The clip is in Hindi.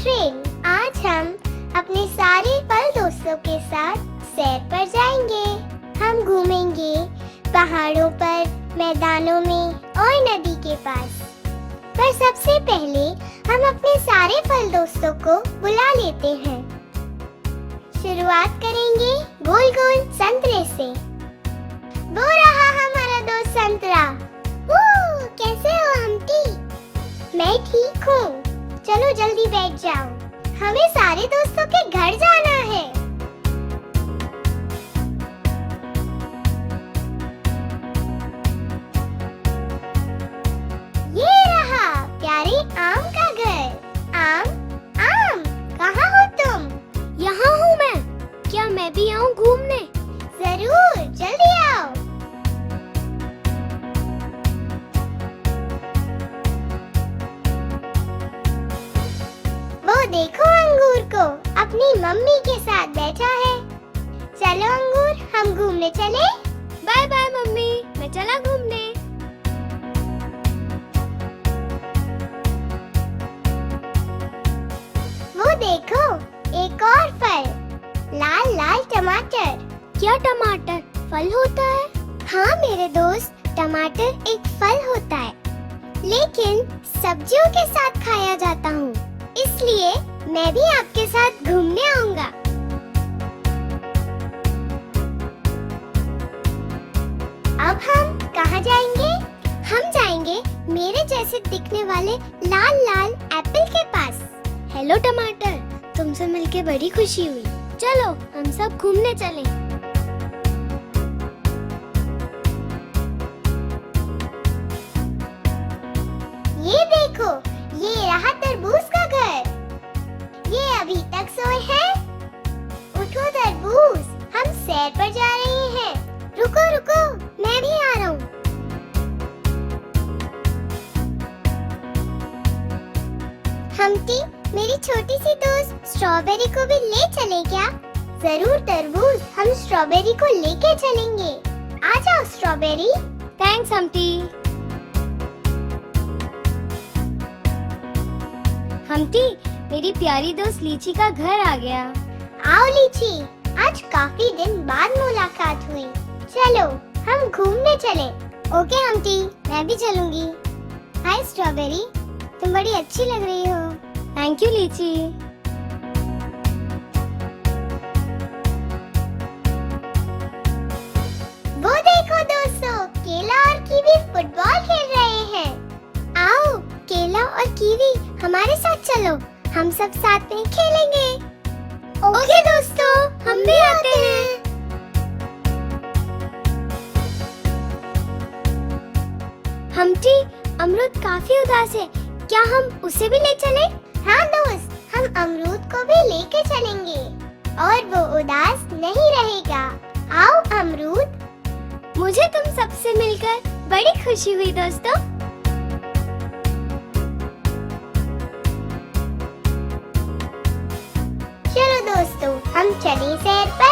ट्रेन। आज हम अपने सारे फल दोस्तों के साथ सैर पर जाएंगे। हम घूमेंगे पहाड़ों पर, मैदानों में और नदी के पास। पर सबसे पहले हम अपने सारे फल दोस्तों को बुला लेते हैं। शुरुआत करेंगे गोल गोल संतरे से। वो रहा हमारा दोस्त संतरा। कैसे हो हम्टी? मैं ठीक हूँ। चलो जल्दी बैठ जाओ, हमें सारे दोस्तों के घर जाना है। ये रहा प्यारे आम का घर। आम, आम, कहाँ हो तुम? यहाँ हूँ मैं। क्या मैं भी आऊँ घूमने? जरूर, जल्दी आओ। वो देखो अंगूर को अपनी मम्मी के साथ बैठा है। चलो अंगूर, हम घूमने चले। बाय बाय मम्मी, मैं चला घूमने। वो देखो एक और फल, लाल लाल टमाटर। क्या टमाटर फल होता है? हाँ मेरे दोस्त, टमाटर एक फल होता है, लेकिन सब्जियों के साथ खाया जाता हूँ। इसलिए मैं भी आपके साथ घूमने आऊंगा। अब हम कहाँ जाएंगे? हम जाएंगे मेरे जैसे दिखने वाले लाल लाल एप्पल के पास। हेलो टमाटर, तुमसे मिलके बड़ी खुशी हुई। चलो हम सब घूमने चलें। ये देखो, ये रहा तरबूज का घर। ये अभी तक सोए हैं। उठो तरबूज, हम सैर पर जा रहे हैं। रुको रुको, मैं भी आ रहा हूँ। हम्टी, मेरी छोटी सी दोस्त स्ट्रॉबेरी को भी ले चले क्या? जरूर तरबूज, हम स्ट्रॉबेरी को लेके चलेंगे। आ जाओ स्ट्रॉबेरी। Thanks Humpty. हम्टी, मेरी प्यारी दोस्त लीची का घर आ गया। आओ लीची, आज काफी दिन बाद मुलाकात हुई। चलो हम घूमने चले। ओके हम्टी, मैं भी चलूंगी। हाय स्ट्रॉबेरी, तुम बड़ी अच्छी लग रही हो। थैंक यू लीची। वो देखो दोस्तों, केला और कीवी फुटबॉल खेल रहे हैं। आओ केला और कीवी हमारे साथ चलो, हम सब साथ में खेलेंगे। ओके दोस्तों, हम भी आते हैं। हम्टी, अमरूद काफी उदास है, क्या हम उसे भी ले चलें? हाँ दोस्त, हम अमरूद को भी लेके चलेंगे और वो उदास नहीं रहेगा। आओ अमरूद। मुझे तुम सबसे मिलकर बड़ी खुशी हुई दोस्तों। चलो दोस्तों, हम चले सैर पर।